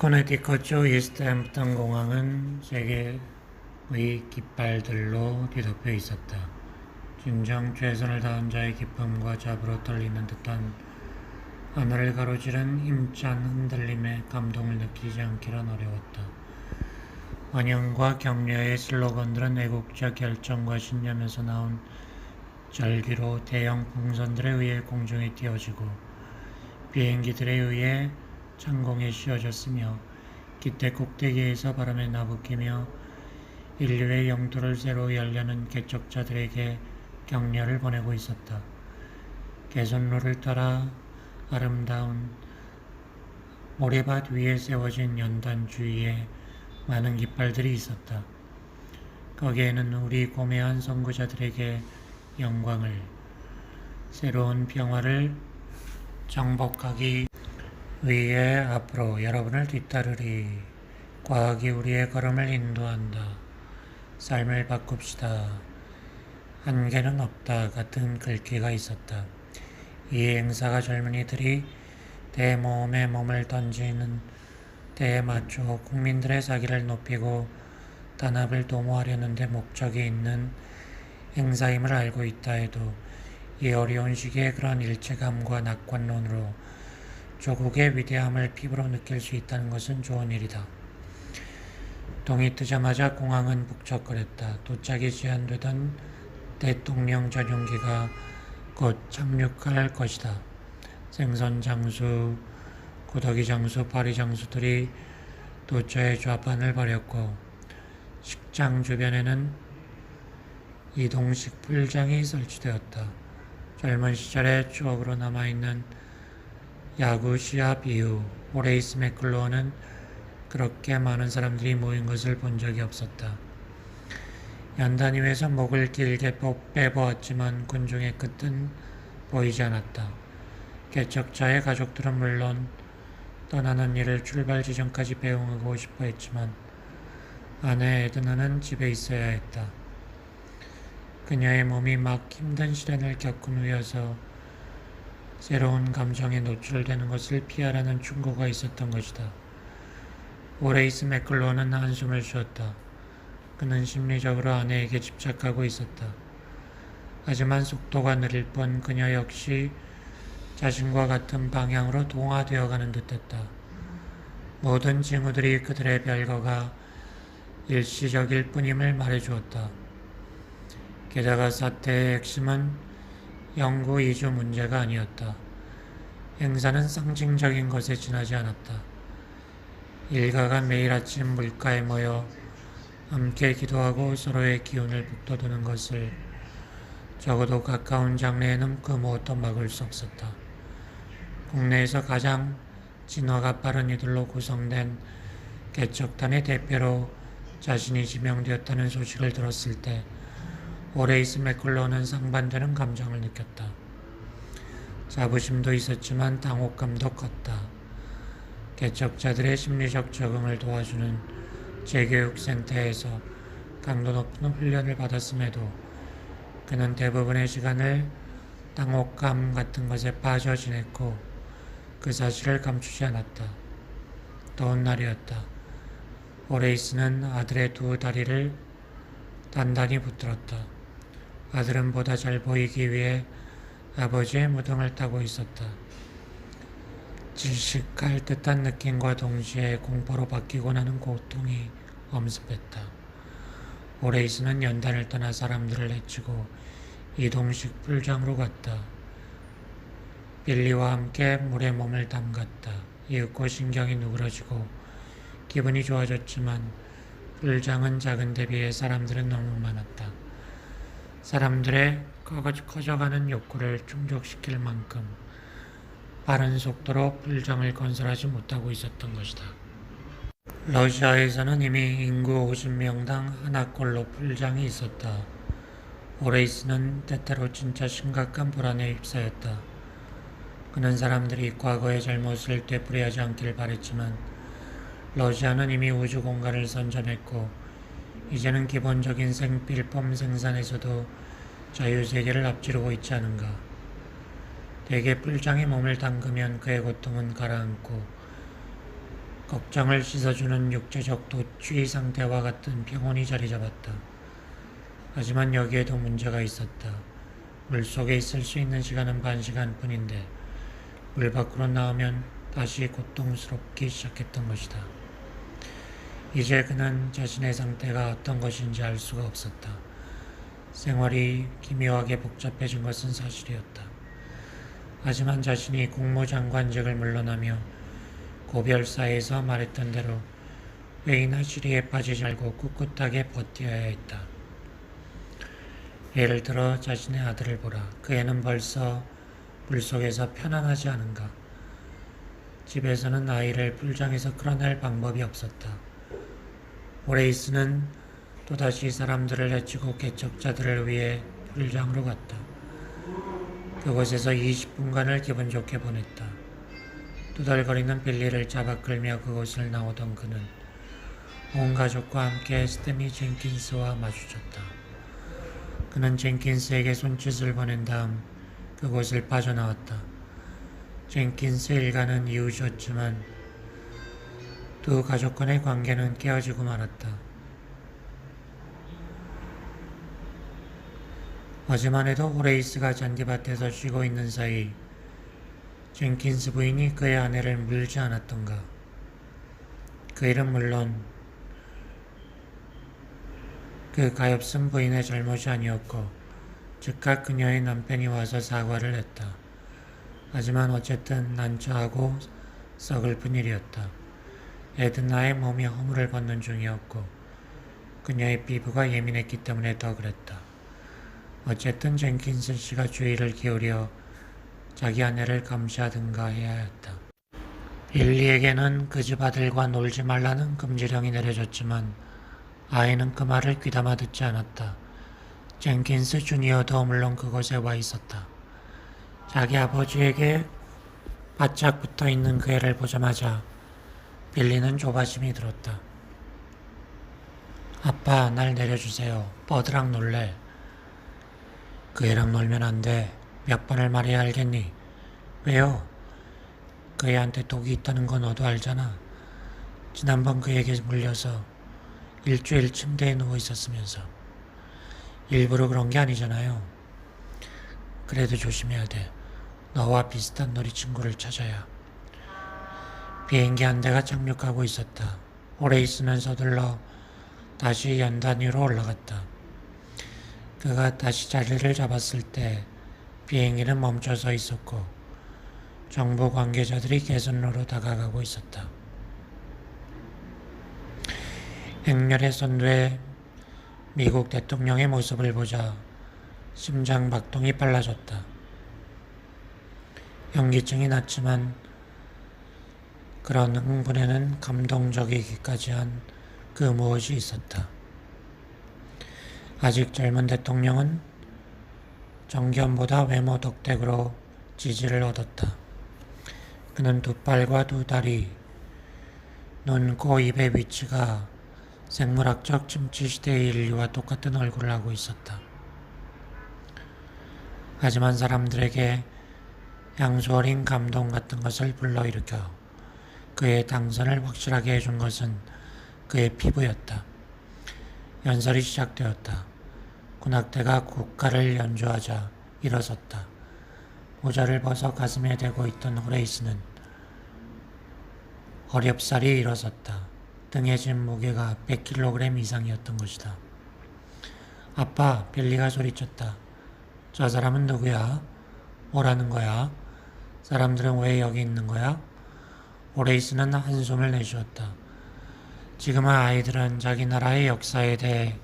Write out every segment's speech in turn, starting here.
코네티컷주 이스트햄프턴 공항은 세계의 깃발들로 뒤덮여 있었다. 진정 최선을 다한 자의 기쁨과 잡으로 떨리는 듯한 하늘을 가로지른 힘찬 흔들림에 감동을 느끼지 않기란 어려웠다. 환영과 격려의 슬로건들은 애국자 결정과 신념에서 나온 절기로 대형 풍선들에 의해 공중에 띄워지고 비행기들에 의해 창공에 씌워졌으며 기대 꼭대기에서 바람에 나부끼며 인류의 영토를 새로 열려는 개척자들에게 격려를 보내고 있었다. 개선로를 따라 아름다운 모래밭 위에 세워진 연단 주위에 많은 깃발들이 있었다. 거기에는 우리 고매한 선구자들에게 영광을, 새로운 평화를 정복하기 위해 앞으로 여러분을 뒤따르리. 과학이 우리의 걸음을 인도한다. 삶을 바꿉시다. 한계는 없다 같은 글귀가 있었다. 이 행사가 젊은이들이 대모험에 몸을 던지는 때에 맞춰 국민들의 사기를 높이고 단합을 도모하려는 데 목적이 있는 행사임을 알고 있다 해도 이 어려운 시기에 그런 일체감과 낙관론으로 조국의 위대함을 피부로 느낄 수 있다는 것은 좋은 일이다. 동이 뜨자마자 공항은 북적거렸다. 도착이 제한되던 대통령 전용기가 곧 착륙할 것이다. 생선 장수, 고덕이 장수, 파리 장수들이 도처에 좌판을 벌였고 식장 주변에는 이동식 풀장이 설치되었다. 젊은 시절의 추억으로 남아있는 야구 시합 이후 호레이스 맥클로어는 그렇게 많은 사람들이 모인 것을 본 적이 없었다. 연단 위에서 목을 길게 빼보았지만 군중의 끝은 보이지 않았다. 개척자의 가족들은 물론 떠나는 일을 출발 지점까지 배웅하고 싶어 했지만 아내 에드나는 집에 있어야 했다. 그녀의 몸이 막 힘든 시련을 겪은 후여서 새로운 감정에 노출되는 것을 피하라는 충고가 있었던 것이다. 호레이스 맥클로는 한숨을 쉬었다. 그는 심리적으로 아내에게 집착하고 있었다. 하지만 속도가 느릴 뿐 그녀 역시 자신과 같은 방향으로 동화되어가는 듯했다. 모든 징후들이 그들의 별거가 일시적일 뿐임을 말해주었다. 게다가 사태의 핵심은 영구 이주 문제가 아니었다. 행사는 상징적인 것에 지나지 않았다. 일가가 매일 아침 물가에 모여 함께 기도하고 서로의 기운을 북돋우는 것을 적어도 가까운 장래에는 그 무엇도 막을 수 없었다. 국내에서 가장 진화가 빠른 이들로 구성된 개척단의 대표로 자신이 지명되었다는 소식을 들었을 때 호레이스 맥클로는 상반되는 감정을 느꼈다. 자부심도 있었지만 당혹감도 컸다. 개척자들의 심리적 적응을 도와주는 재교육센터에서 강도 높은 훈련을 받았음에도 그는 대부분의 시간을 당혹감 같은 것에 빠져 지냈고 그 사실을 감추지 않았다. 더운 날이었다. 호레이스는 아들의 두 다리를 단단히 붙들었다. 아들은 보다 잘 보이기 위해 아버지의 무등을 타고 있었다. 질식할 듯한 느낌과 동시에 공포로 바뀌고 나는 고통이 엄습했다. 호레이스는 연단을 떠나 사람들을 해치고 이동식 풀장으로 갔다. 빌리와 함께 물에 몸을 담갔다. 이윽고 신경이 누그러지고 기분이 좋아졌지만 풀장은 작은 데 비해 사람들은 너무 많았다. 사람들의 커져가는 욕구를 충족시킬 만큼 빠른 속도로 풀장을 건설하지 못하고 있었던 것이다. 러시아에서는 이미 인구 50명당 하나꼴로 풀장이 있었다. 호레이스는 때때로 진짜 심각한 불안에 휩싸였다. 그는 사람들이 과거의 잘못을 되풀이하지 않길 바랬지만 러시아는 이미 우주 공간을 선점했고 이제는 기본적인 생필품 생산에서도 자유세계를 앞지르고 있지 않은가. 대개 풀장에 몸을 담그면 그의 고통은 가라앉고 걱정을 씻어주는 육체적 도취 상태와 같은 평온이 자리 잡았다. 하지만 여기에도 문제가 있었다. 물속에 있을 수 있는 시간은 반 시간뿐인데 물 밖으로 나오면 다시 고통스럽기 시작했던 것이다. 이제 그는 자신의 상태가 어떤 것인지 알 수가 없었다. 생활이 기묘하게 복잡해진 것은 사실이었다. 하지만 자신이 국무장관직을 물러나며 고별사에서 말했던 대로 회의나 질의에 빠지지 말고 꿋꿋하게 버텨야 했다. 예를 들어 자신의 아들을 보라. 그 애는 벌써 물속에서 편안하지 않은가. 집에서는 아이를 풀장에서 끌어낼 방법이 없었다. 오레이스는 또다시 사람들을 해치고 개척자들을 위해 풀장으로 갔다. 그곳에서 20분간을 기분 좋게 보냈다. 두덜거리는 빌리를 잡아 끌며 그곳을 나오던 그는 온 가족과 함께 스탠리 젠킨스와 마주쳤다. 그는 젠킨스에게 손짓을 보낸 다음 그곳을 빠져나왔다. 젠킨스 일가는 이웃이었지만 두 가족 간의 관계는 깨어지고 말았다. 어제만 해도 호레이스가 잔디밭에서 쉬고 있는 사이 젠킨스 부인이 그의 아내를 물지 않았던가. 그 일은 물론 그 가엾은 부인의 잘못이 아니었고 즉각 그녀의 남편이 와서 사과를 했다. 하지만 어쨌든 난처하고 서글픈 일이었다. 에드나의 몸이 허물을 벗는 중이었고 그녀의 피부가 예민했기 때문에 더 그랬다. 어쨌든 젠킨스 씨가 주의를 기울여 자기 아내를 감시하든가 해야 했다. 빌리에게는 그 집 아들과 놀지 말라는 금지령이 내려졌지만 아이는 그 말을 귀담아 듣지 않았다. 젠킨스 주니어도 물론 그곳에 와 있었다. 자기 아버지에게 바짝 붙어있는 그 애를 보자마자 빌리는 조바심이 들었다. 아빠, 날 내려주세요. 뻗으락 놀래. 그 애랑 놀면 안 돼. 몇 번을 말해야 알겠니? 왜요? 그 애한테 독이 있다는 거 너도 알잖아. 지난번 그에게 물려서 일주일 침대에 누워 있었으면서. 일부러 그런 게 아니잖아요. 그래도 조심해야 돼. 너와 비슷한 놀이 친구를 찾아야. 비행기 한 대가 착륙하고 있었다. 호레이스는 서둘러 다시 연단 위로 올라갔다. 그가 다시 자리를 잡았을 때 비행기는 멈춰서 있었고 정부 관계자들이 개선로로 다가가고 있었다. 행렬에 선두에 미국 대통령의 모습을 보자 심장 박동이 빨라졌다. 현기증이 났지만 그런 흥분에는 감동적이기까지 한 그 무엇이 있었다. 아직 젊은 대통령은 정견보다 외모 덕택으로 지지를 얻었다. 그는 두 팔과 두 다리, 눈, 코, 입의 위치가 생물학적 침체시대의 인류와 똑같은 얼굴을 하고 있었다. 하지만 사람들에게 향수 어린 감동 같은 것을 불러일으켜 그의 당선을 확실하게 해준 것은 그의 피부였다. 연설이 시작되었다. 군악대가 국가를 연주하자 일어섰다. 모자를 벗어 가슴에 대고 있던 호레이스는 어렵사리 일어섰다. 등에 진 무게가 100kg 이상이었던 것이다. 아빠, 빌리가 소리쳤다. 저 사람은 누구야? 뭐라는 거야? 사람들은 왜 여기 있는 거야? 호레이스는 한숨을 내쉬었다. 지금은 아이들은 자기 나라의 역사에 대해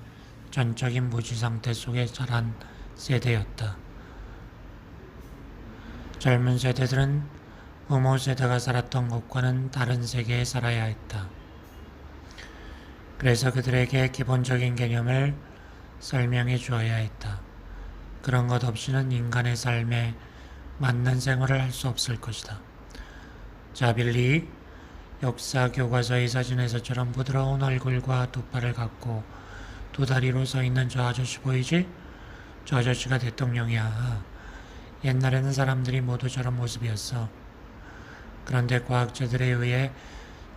전적인 무지 상태 속에 자란 세대였다. 젊은 세대들은 부모 세대가 살았던 것과는 다른 세계에 살아야 했다. 그래서 그들에게 기본적인 개념을 설명해 주어야 했다. 그런 것 없이는 인간의 삶에 맞는 생활을 할 수 없을 것이다. 자, 빌리, 역사 교과서의 사진에서처럼 부드러운 얼굴과 두 팔을 갖고 두 다리로 서 있는 저 아저씨 보이지? 저 아저씨가 대통령이야. 옛날에는 사람들이 모두 저런 모습이었어. 그런데 과학자들에 의해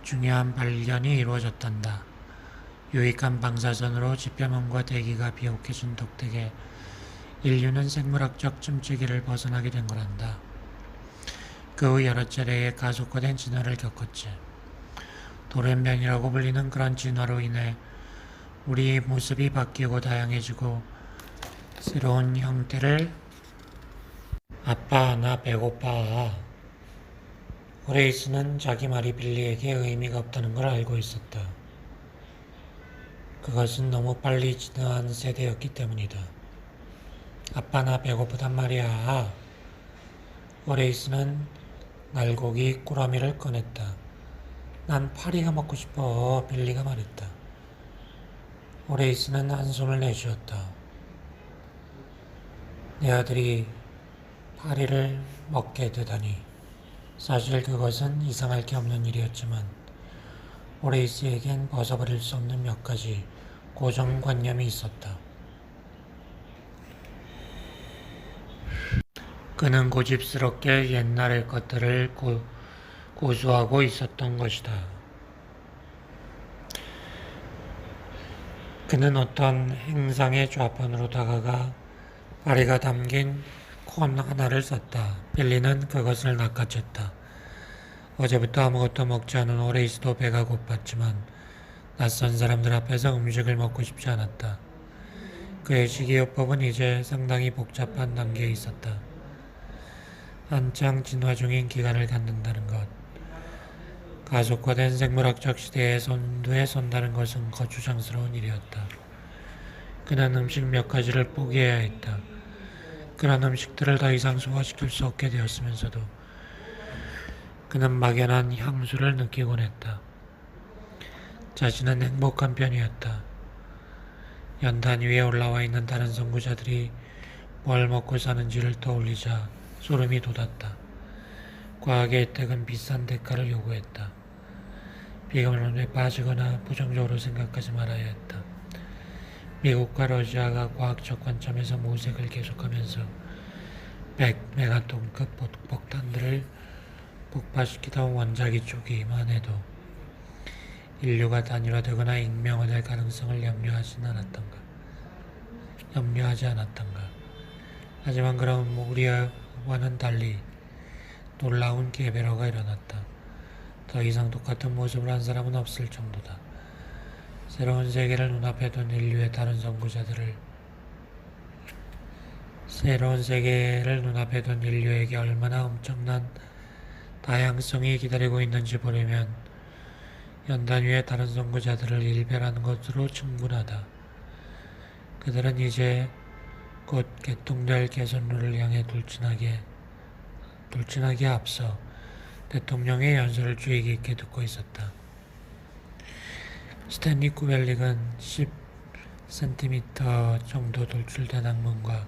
중요한 발견이 이루어졌단다. 유익한 방사선으로 지표면과 대기가 비옥해진 덕택에 인류는 생물학적 쯤치기를 벗어나게 된 거란다. 그 후 여러 차례의 가속화된 진화를 겪었지. 돌연변이라고 불리는 그런 진화로 인해 우리 모습이 바뀌고 다양해지고 새로운 형태를 아빠 나 배고파. 호레이스는 자기 말이 빌리에게 의미가 없다는 걸 알고 있었다. 그것은 너무 빨리 진화한 세대였기 때문이다. 아빠 나 배고프단 말이야. 호레이스는 날고기 꾸러미를 꺼냈다. 난 파리가 먹고 싶어. 빌리가 말했다. 호레이스는 한숨을 내쉬었다. 내 아들이 파리를 먹게 되다니. 사실 그것은 이상할 게 없는 일이었지만 호레이스에겐 벗어버릴 수 없는 몇 가지 고정관념이 있었다. 그는 고집스럽게 옛날의 것들을 고수하고 있었던 것이다. 그는 어떤 행상의 좌판으로 다가가 파리가 담긴 콘 하나를 쐈다. 빌리는 그것을 낚아챘다. 어제부터 아무것도 먹지 않은 호레이스도 배가 고팠지만 낯선 사람들 앞에서 음식을 먹고 싶지 않았다. 그의 식이요법은 이제 상당히 복잡한 단계에 있었다. 한창 진화 중인 기간을 갖는다는 것. 가속화된 생물학적 시대의 선두에 선다는 것은 거추장스러운 일이었다. 그는 음식 몇 가지를 포기해야 했다. 그런 음식들을 더 이상 소화시킬 수 없게 되었으면서도 그는 막연한 향수를 느끼곤 했다. 자신은 행복한 편이었다. 연단 위에 올라와 있는 다른 선구자들이 뭘 먹고 사는지를 떠올리자 소름이 돋았다. 과학의 혜택은 비싼 대가를 요구했다. 비관론에 빠지거나 부정적으로 생각하지 말아야 했다. 미국과 러시아가 과학적 관점에서 모색을 계속하면서 100메가톤급 폭탄들을 폭파시키던 원자기 초기만 해도 인류가 단일화되거나 익명화될 가능성을 염려하지 않았던가. 하지만 그럼 우리와는 달리 놀라운 개별화가 일어났다. 더 이상 똑같은 모습을 한 사람은 없을 정도다. 새로운 세계를 눈앞에 둔 인류의 다른 선구자들을 새로운 세계를 눈앞에 둔 인류에게 얼마나 엄청난 다양성이 기다리고 있는지 보려면 연단 위의 다른 선구자들을 일별하는 것으로 충분하다. 그들은 이제 곧 개통될 개선로를 향해 돌진하기에 앞서 대통령의 연설을 주의 깊게 듣고 있었다. 스탠리 쿠벨릭은 10cm 정도 돌출된 학문과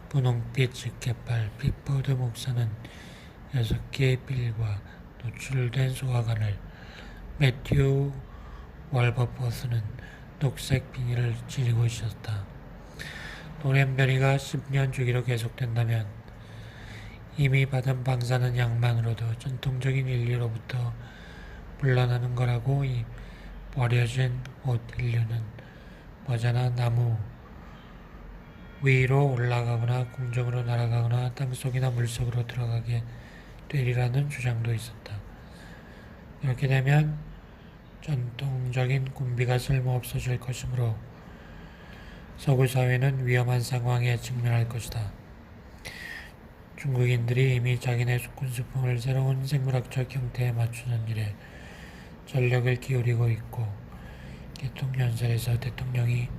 분홍빛 직계팔 핏포드 목사는 6개의 빌과 노출된 소화관을, 매튜 월버퍼스는 녹색 비닐을 지니고 있었다. 돌연변이가 10년 주기로 계속된다면 이미 받은 방사능 양만으로도 전통적인 인류로부터 물러나는 거라고 버려진 옷 인류는 머지않아 나무 위로 올라가거나 공중으로 날아가거나 땅속이나 물속으로 들어가게 되리라는 주장도 있었다. 이렇게 되면 전통적인 군비가 쓸모없어질 것이므로 서구 사회는 위험한 상황에 직면할 것이다. 중국인들이 이미 자기네 군수품을 새로운 생물학적 형태에 맞추는 일에 전력을 기울이고 있고 개통연설에서 대통령이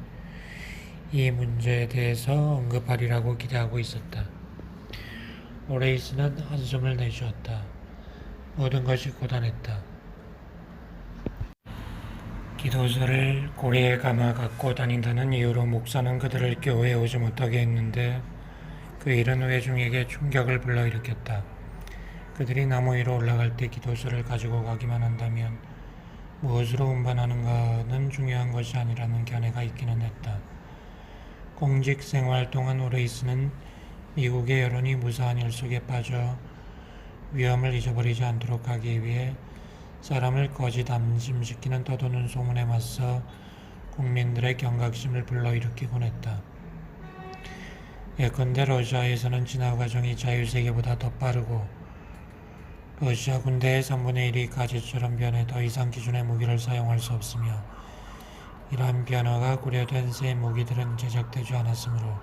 이 문제에 대해서 언급하리라고 기대하고 있었다. 오레이스는 한숨을 내쉬었다. 모든 것이 고단했다. 기도서를 고리에 감아 갖고 다닌다는 이유로 목사는 그들을 교회에 오지 못하게 했는데 그 일은 회중에게 충격을 불러일으켰다. 그들이 나무 위로 올라갈 때 기도서를 가지고 가기만 한다면 무엇으로 운반하는가는 중요한 것이 아니라는 견해가 있기는 했다. 공직 생활 동안 오레이스는 미국의 여론이 무사한 일 속에 빠져 위험을 잊어버리지 않도록 하기 위해 사람을 거짓 안심시키는 떠도는 소문에 맞서 국민들의 경각심을 불러일으키곤 했다. 예컨대 러시아에서는 진화 과정이 자유세계보다 더 빠르고 러시아 군대의 3분의 1이 가지처럼 변해 더 이상 기존의 무기를 사용할 수 없으며 이러한 변화가 고려된 새 무기들은 제작되지 않았으므로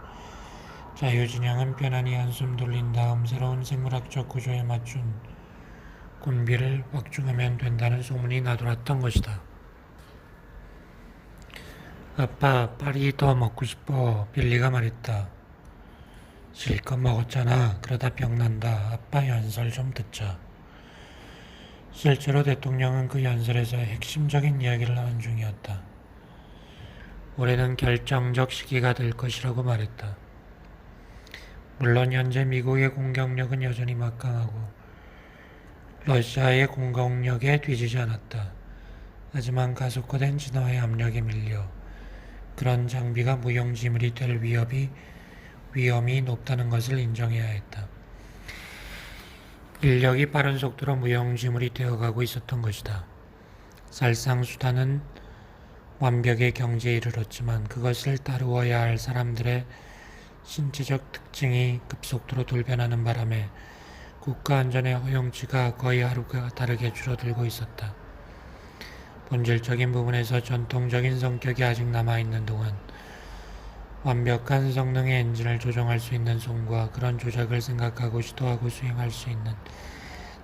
자유진영은 편안히 한숨 돌린 다음 새로운 생물학적 구조에 맞춘 군비를 확충하면 된다는 소문이 나돌았던 것이다. 아빠, 빨리 더 먹고 싶어. 빌리가 말했다. 실컷 먹었잖아. 그러다 병난다. 아빠 연설 좀 듣자. 실제로 대통령은 그 연설에서 핵심적인 이야기를 하는 중이었다. 올해는 결정적 시기가 될 것이라고 말했다. 물론 현재 미국의 공격력은 여전히 막강하고 러시아의 공격력에 뒤지지 않았다. 하지만 가속화된 진화의 압력에 밀려 그런 장비가 무용지물이 될 위험이 높다는 것을 인정해야 했다. 인력이 빠른 속도로 무용지물이 되어가고 있었던 것이다. 살상수단은 완벽의 경지에 이르렀지만 그것을 따르어야 할 사람들의 신체적 특징이 급속도로 돌변하는 바람에 국가 안전의 허용치가 거의 하루가 다르게 줄어들고 있었다. 본질적인 부분에서 전통적인 성격이 아직 남아있는 동안 완벽한 성능의 엔진을 조정할 수 있는 손과 그런 조작을 생각하고 시도하고 수행할 수 있는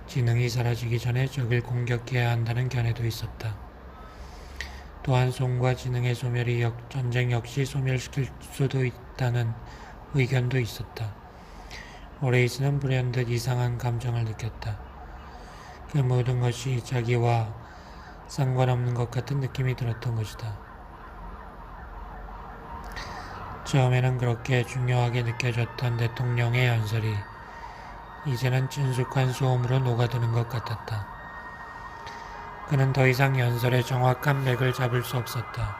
지능이 사라지기 전에 적을 공격해야 한다는 견해도 있었다. 또한 손과 지능의 소멸이 전쟁 역시 소멸시킬 수도 있다는 의견도 있었다. 오레이스는 불현듯 이상한 감정을 느꼈다. 그 모든 것이 자기와 상관없는 것 같은 느낌이 들었던 것이다. 처음에는 그렇게 중요하게 느껴졌던 대통령의 연설이 이제는 친숙한 소음으로 녹아드는 것 같았다. 그는 더 이상 연설의 정확한 맥을 잡을 수 없었다.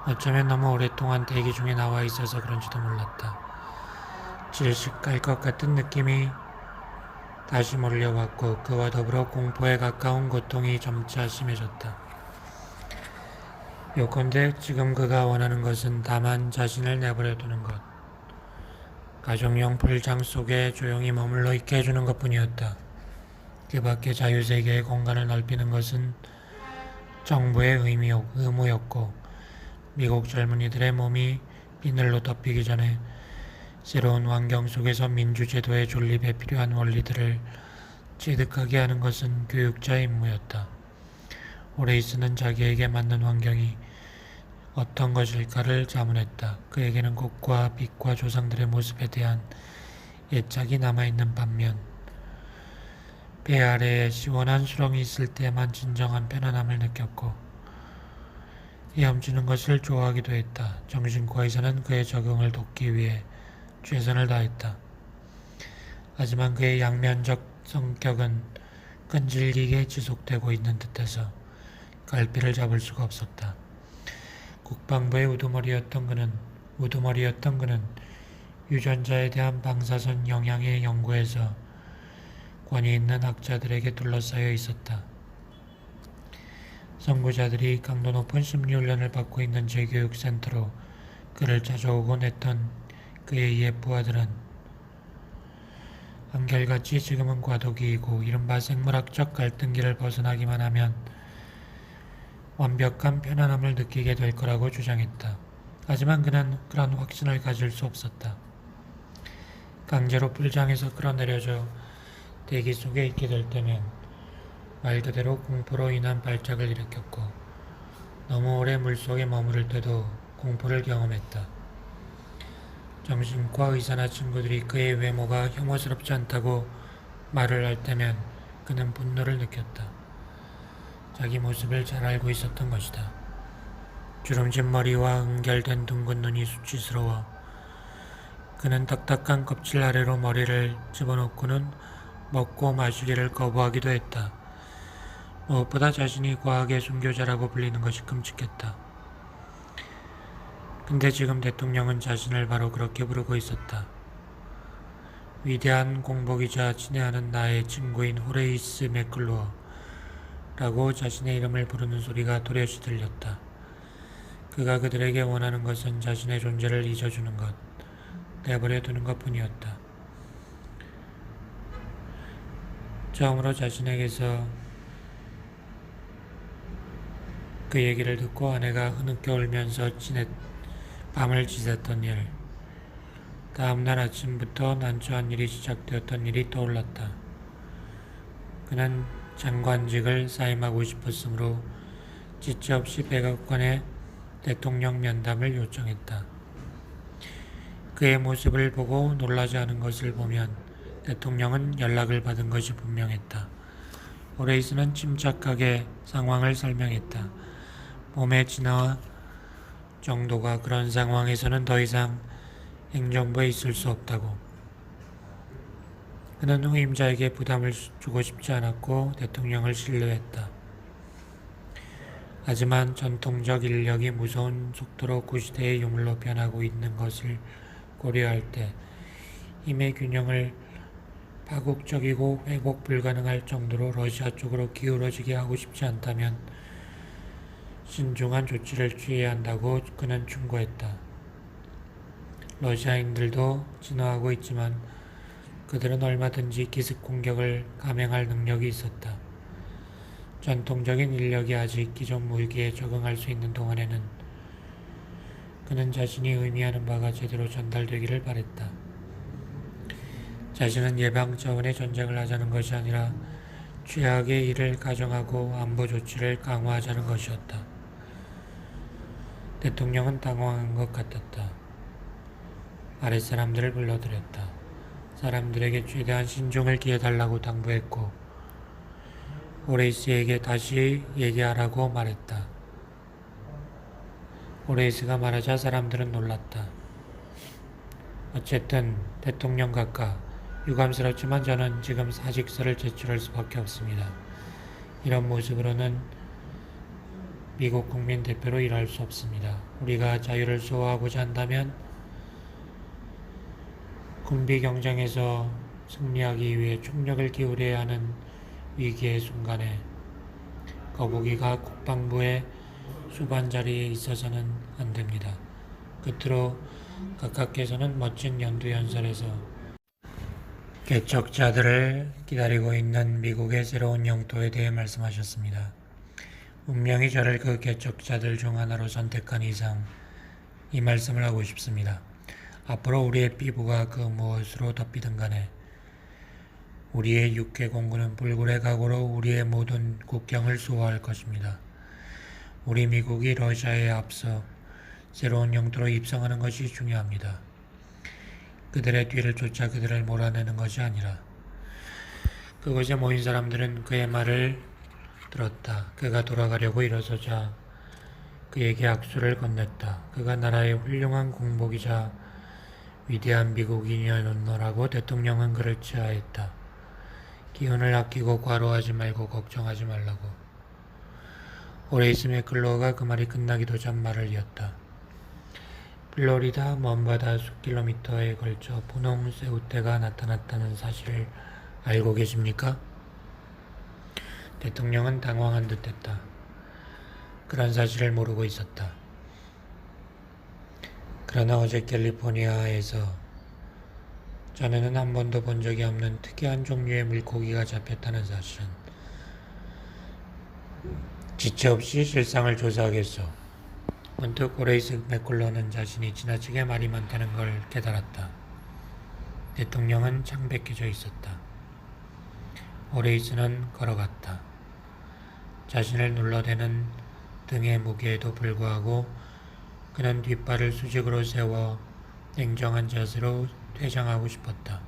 어쩌면 너무 오랫동안 대기 중에 나와 있어서 그런지도 몰랐다. 질식할 것 같은 느낌이 다시 몰려왔고 그와 더불어 공포에 가까운 고통이 점차 심해졌다. 요컨대 지금 그가 원하는 것은 다만 자신을 내버려 두는 것, 가정용 풀장 속에 조용히 머물러 있게 해주는 것뿐이었다. 그 밖에 자유세계의 공간을 넓히는 것은 정부의 의무였고 미국 젊은이들의 몸이 비늘로 덮이기 전에 새로운 환경 속에서 민주제도의 존립에 필요한 원리들을 체득하게 하는 것은 교육자의 임무였다. 오레이스는 자기에게 맞는 환경이 어떤 것일까를 자문했다. 그에게는 꽃과 빛과 조상들의 모습에 대한 애착이 남아있는 반면 배 아래에 시원한 수렁이 있을 때만 진정한 편안함을 느꼈고 헤엄치는 것을 좋아하기도 했다. 정신과에서는 그의 적응을 돕기 위해 최선을 다했다. 하지만 그의 양면적 성격은 끈질기게 지속되고 있는 듯해서 갈피를 잡을 수가 없었다. 국방부의 우두머리였던 그는 유전자에 대한 방사선 영향의 연구에서 권위 있는 학자들에게 둘러싸여 있었다. 선구자들이 강도 높은 심리훈련을 받고 있는 재교육센터로 그를 찾아오곤 했던 그의 옛 부하들은 한결같이 지금은 과도기이고 이른바 생물학적 갈등기를 벗어나기만 하면 완벽한 편안함을 느끼게 될 거라고 주장했다. 하지만 그는 그런 확신을 가질 수 없었다. 강제로 풀장에서 끌어내려져 대기 속에 있게 될 때면 말 그대로 공포로 인한 발작을 일으켰고 너무 오래 물속에 머무를 때도 공포를 경험했다. 정신과 의사나 친구들이 그의 외모가 혐오스럽지 않다고 말을 할 때면 그는 분노를 느꼈다. 자기 모습을 잘 알고 있었던 것이다. 주름진 머리와 은결된 둥근 눈이 수치스러워 그는 딱딱한 껍질 아래로 머리를 집어넣고는 먹고 마시기를 거부하기도 했다. 무엇보다 자신이 과학의 순교자라고 불리는 것이 끔찍했다. 근데 지금 대통령은 자신을 바로 그렇게 부르고 있었다. 위대한 공복이자 친애하는 나의 친구인 호레이스 맥클로어, 라고 자신의 이름을 부르는 소리가 또렷이 들렸다. 그가 그들에게 원하는 것은 자신의 존재를 잊어주는 것, 내버려 두는 것 뿐이었다. 처음으로 자신에게서 그 얘기를 듣고 아내가 흐느껴 울면서 밤을 지샜던 일, 다음날 아침부터 난처한 일이 시작되었던 일이 떠올랐다. 그는 장관직을 사임하고 싶었으므로 지체 없이 백악관에 대통령 면담을 요청했다. 그의 모습을 보고 놀라지 않은 것을 보면 대통령은 연락을 받은 것이 분명했다. 오레이스는 침착하게 상황을 설명했다. 몸의 진화 정도가 그런 상황에서는 더 이상 행정부에 있을 수 없다고. 그는 후임자에게 부담을 주고 싶지 않았고 대통령을 신뢰했다. 하지만 전통적 인력이 무서운 속도로 구시대의 유물로 변하고 있는 것을 고려할 때 힘의 균형을 파국적이고 회복 불가능할 정도로 러시아 쪽으로 기울어지게 하고 싶지 않다면 신중한 조치를 취해야 한다고 그는 충고했다. 러시아인들도 진화하고 있지만 그들은 얼마든지 기습 공격을 감행할 능력이 있었다. 전통적인 인력이 아직 기존 무기에 적응할 수 있는 동안에는 그는 자신이 의미하는 바가 제대로 전달되기를 바랬다. 자신은 예방 차원의 전쟁을 하자는 것이 아니라 최악의 일을 가정하고 안보 조치를 강화하자는 것이었다. 대통령은 당황한 것 같았다. 아랫사람들을 불러들였다. 사람들에게 최대한 신중을 기해달라고 당부했고 오레이스에게 다시 얘기하라고 말했다. 오레이스가 말하자 사람들은 놀랐다. 어쨌든 대통령 각하, 유감스럽지만 저는 지금 사직서를 제출할 수밖에 없습니다. 이런 모습으로는 미국 국민 대표로 일할 수 없습니다. 우리가 자유를 수호하고자 한다면 군비 경쟁에서 승리하기 위해 총력을 기울여야 하는 위기의 순간에 거북이가 국방부의 수반 자리에 있어서는 안 됩니다. 끝으로 각하께서는 멋진 연두연설에서 개척자들을 기다리고 있는 미국의 새로운 영토에 대해 말씀하셨습니다. 운명이 저를 그 개척자들 중 하나로 선택한 이상 이 말씀을 하고 싶습니다. 앞으로 우리의 피부가 그 무엇으로 덮이든 간에 우리의 육해 공군은 불굴의 각오로 우리의 모든 국경을 수호할 것입니다. 우리 미국이 러시아에 앞서 새로운 영토로 입성하는 것이 중요합니다. 그들의 뒤를 쫓아 그들을 몰아내는 것이 아니라. 그곳에 모인 사람들은 그의 말을 들었다. 그가 돌아가려고 일어서자 그에게 악수를 건넸다. 그가 나라의 훌륭한 공복이자 위대한 미국인이었노라고 대통령은 그를 치하했다. 기운을 아끼고 과로하지 말고 걱정하지 말라고. 오레이스 맥클로어가 그 말이 끝나기도 전 말을 이었다. 플로리다 먼바다 수킬로미터에 걸쳐 분홍 새우떼가 나타났다는 사실을 알고 계십니까? 대통령은 당황한 듯했다. 그런 사실을 모르고 있었다. 그러나 어제 캘리포니아에서 전에는 한 번도 본 적이 없는 특이한 종류의 물고기가 잡혔다는 사실은 지체 없이 실상을 조사하겠소. 문득 오레이스 맥쿨러는 자신이 지나치게 말이 많다는 걸 깨달았다. 대통령은 창백해져 있었다. 오레이스는 걸어갔다. 자신을 눌러대는 등의 무게에도 불구하고 그는 뒷발을 수직으로 세워 냉정한 자세로 퇴장하고 싶었다.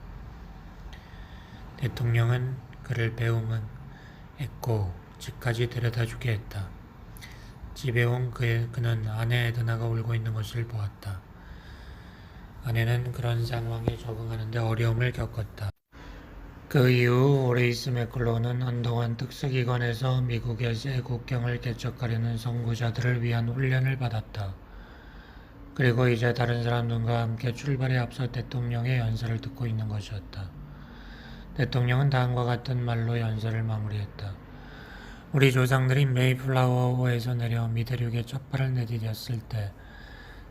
대통령은 그를 배웅했고 집까지 데려다주게 했다. 집에 온 그는 아내 에드나가 울고 있는 것을 보았다. 아내는 그런 상황에 적응하는데 어려움을 겪었다. 그 이후 오레이스 맥클로는 한동안 특수기관에서 미국의 새 국경을 개척하려는 선구자들을 위한 훈련을 받았다. 그리고 이제 다른 사람들과 함께 출발에 앞서 대통령의 연설을 듣고 있는 것이었다. 대통령은 다음과 같은 말로 연설을 마무리했다. 우리 조상들이 메이플라워호에서 내려 미대륙에 첫 발을 내디뎠을 때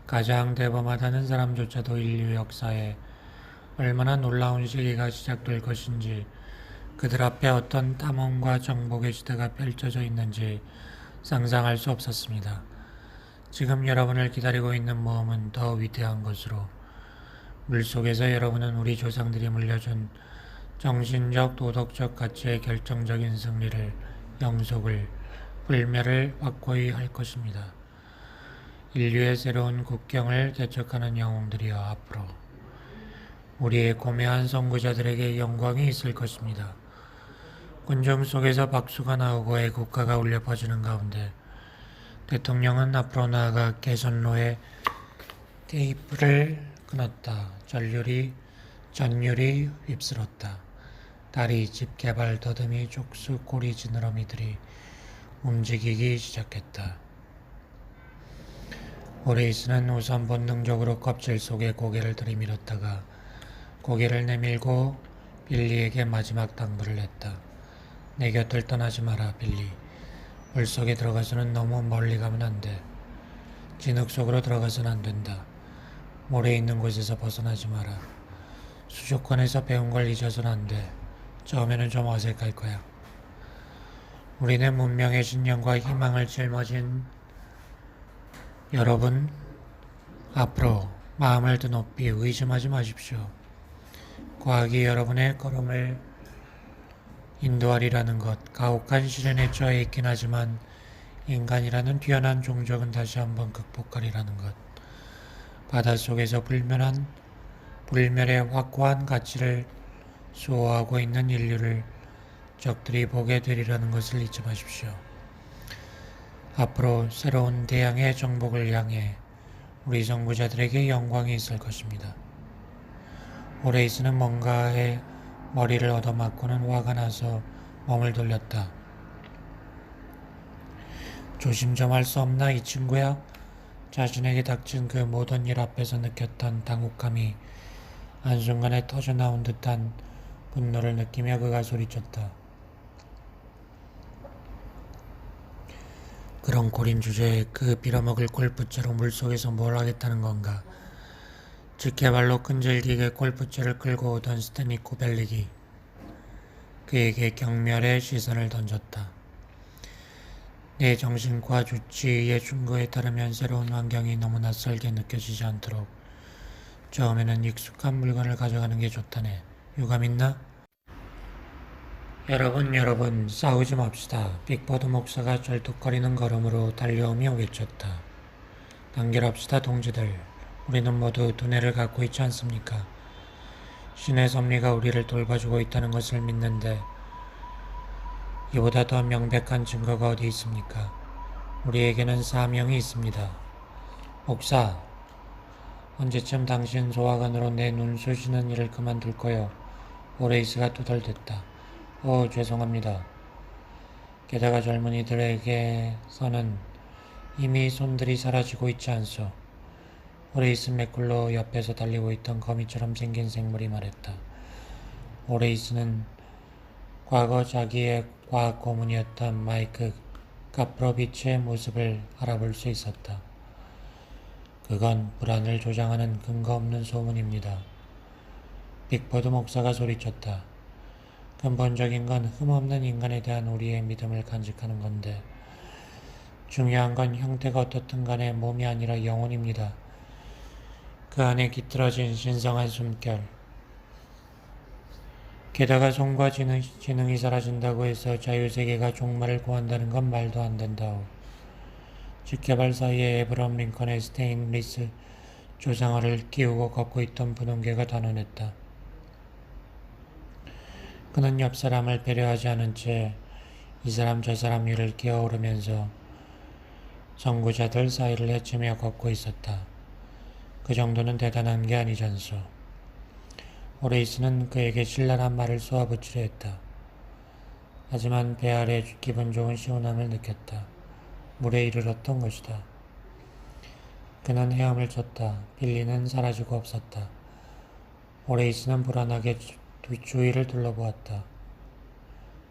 가장 대범하다는 사람조차도 인류 역사에 얼마나 놀라운 시기가 시작될 것인지, 그들 앞에 어떤 탐험과 정복의 시대가 펼쳐져 있는지 상상할 수 없었습니다. 지금 여러분을 기다리고 있는 모험은 더 위대한 것으로, 물속에서 여러분은 우리 조상들이 물려준 정신적, 도덕적 가치의 결정적인 승리를, 영속을, 불멸을 확고히 할 것입니다. 인류의 새로운 국경을 개척하는 영웅들이여, 앞으로 우리의 고매한 선구자들에게 영광이 있을 것입니다. 군중 속에서 박수가 나오고 애국가가 울려 퍼지는 가운데 대통령은 앞으로 나아가 개선로에 테이프를 끊었다. 전율이 휩쓸었다. 다리, 집 개발, 더듬이, 족수, 꼬리 지느러미들이 움직이기 시작했다. 오레이스는 우선 본능적으로 껍질 속에 고개를 들이밀었다가 고개를 내밀고 빌리에게 마지막 당부를 했다. 내 곁을 떠나지 마라, 빌리. 물속에 들어가서는 너무 멀리 가면 안 돼. 진흙 속으로 들어가서는 안 된다. 모래 있는 곳에서 벗어나지 마라. 수족관에서 배운 걸 잊어서는 안 돼. 처음에는 좀 어색할 거야. 우리는 문명의 신념과 희망을 짊어진 여러분, 앞으로 마음을 더 높이 의심하지 마십시오. 과학이 여러분의 걸음을 인도하리라는 것, 가혹한 시련에 처해 있긴 하지만 인간이라는 뛰어난 종족은 다시 한번 극복하리라는 것, 바닷속에서 불멸의 확고한 가치를 수호하고 있는 인류를 적들이 보게 되리라는 것을 잊지 마십시오. 앞으로 새로운 대양의 정복을 향해 우리 선구자들에게 영광이 있을 것입니다. 오레이스는 뭔가에 머리를 얻어맞고는 화가 나서 몸을 돌렸다. 조심 좀 할 수 없나, 이 친구야? 자신에게 닥친 그 모든 일 앞에서 느꼈던 당혹감이 한순간에 터져나온 듯한 분노를 느끼며 그가 소리쳤다. 그런 고린 주제에 그 빌어먹을 골프채로 물속에서 뭘 하겠다는 건가? 직계발로 끈질기게 골프채를 끌고 오던 스탠리 코벨릭이 그에게 경멸의 시선을 던졌다. 내 정신과 주치의의 충고에 따르면 새로운 환경이 너무 낯설게 느껴지지 않도록 처음에는 익숙한 물건을 가져가는 게 좋다네. 유감 있나? 여러분, 싸우지 맙시다. 빅버드 목사가 절뚝거리는 걸음으로 달려오며 외쳤다. 단결합시다, 동지들. 우리는 모두 두뇌를 갖고 있지 않습니까? 신의 섭리가 우리를 돌봐주고 있다는 것을 믿는데 이보다 더 명백한 증거가 어디 있습니까? 우리에게는 사명이 있습니다. 목사, 언제쯤 당신 소화관으로 내 눈 쑤시는 일을 그만둘 거요? 오레이스가 투덜댔다. 죄송합니다. 게다가 젊은이들에게서는 이미 손들이 사라지고 있지 않소. 오레이스 맥쿨로 옆에서 달리고 있던 거미처럼 생긴 생물이 말했다. 오레이스는 과거 자기의 과학 고문이었던 마이크 카프로비치의 모습을 알아볼 수 있었다. 그건 불안을 조장하는 근거 없는 소문입니다. 빅버드 목사가 소리쳤다. 근본적인 건 흠없는 인간에 대한 우리의 믿음을 간직하는 건데 중요한 건 형태가 어떻든 간에 몸이 아니라 영혼입니다. 그 안에 깃들어진 신성한 숨결. 게다가 손과 지능이 사라진다고 해서 자유세계가 종말을 구한다는 건 말도 안 된다오. 직개발 사이에 에브럼 링컨의 스테인리스 조상화를 끼우고 걷고 있던 분홍개가 단언했다. 그는 옆 사람을 배려하지 않은 채 이 사람 저 사람 위를 기어오르면서 선구자들 사이를 헤치며 걷고 있었다. 그 정도는 대단한 게 아니잖소. 오레이스는 그에게 신랄한 말을 쏘아붙이려 했다. 하지만 배 아래 기분 좋은 시원함을 느꼈다. 물에 이르렀던 것이다. 그는 헤엄을 쳤다. 빌리는 사라지고 없었다. 오레이스는 불안하게 주위를 둘러보았다.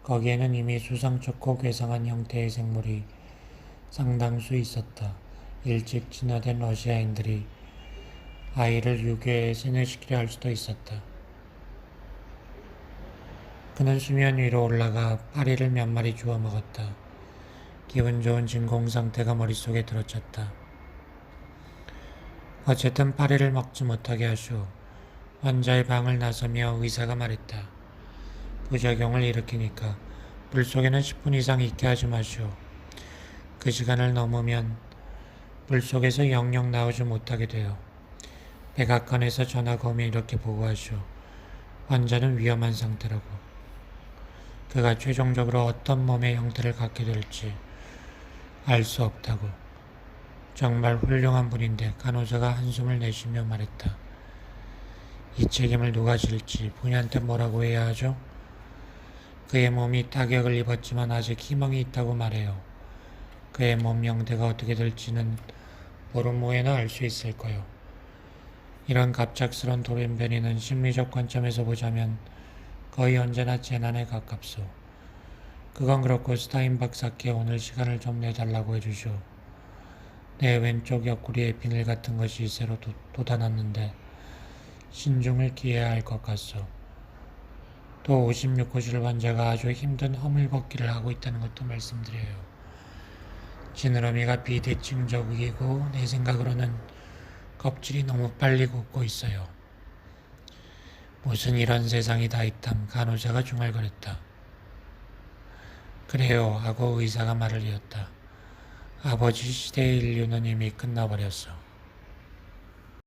거기에는 이미 수상쩍고 괴상한 형태의 생물이 상당수 있었다. 일찍 진화된 러시아인들이 아이를 유괴해 세뇌시키려 할 수도 있었다. 그는 수면 위로 올라가 파리를 몇 마리 주워 먹었다. 기분 좋은 진공 상태가 머릿속에 들어찼다. 어쨌든 파리를 먹지 못하게 하시오. 환자의 방을 나서며 의사가 말했다. 부작용을 일으키니까 물속에는 10분 이상 있게 하지 마시오. 그 시간을 넘으면 물속에서 영영 나오지 못하게 돼요. 백악관에서 전화가 오면 이렇게 보고하시오. 환자는 위험한 상태라고. 그가 최종적으로 어떤 몸의 형태를 갖게 될지 알 수 없다고. 정말 훌륭한 분인데 간호사가 한숨을 내쉬며 말했다. 이 책임을 누가 질지 본인한테 뭐라고 해야 하죠? 그의 몸이 타격을 입었지만 아직 희망이 있다고 말해요. 그의 몸 형태가 어떻게 될지는 보름 후에는 알 수 있을 거요. 이런 갑작스런 돌연변이는 심리적 관점에서 보자면 거의 언제나 재난에 가깝소. 그건 그렇고 스타인 박사께 오늘 시간을 좀 내달라고 해주시오. 내 왼쪽 옆구리에 비늘 같은 것이 새로 돋아났는데 신중을 기해야 할 것 같소. 또 56호실 환자가 아주 힘든 허물벗기를 하고 있다는 것도 말씀드려요. 지느러미가 비대칭적이고 내 생각으로는 껍질이 너무 빨리 굳고 있어요. 무슨 이런 세상이 다 있담. 간호사가 중얼거렸다. 그래요 하고 의사가 말을 이었다. 아버지 시대의 인류는 이미 끝나버렸어.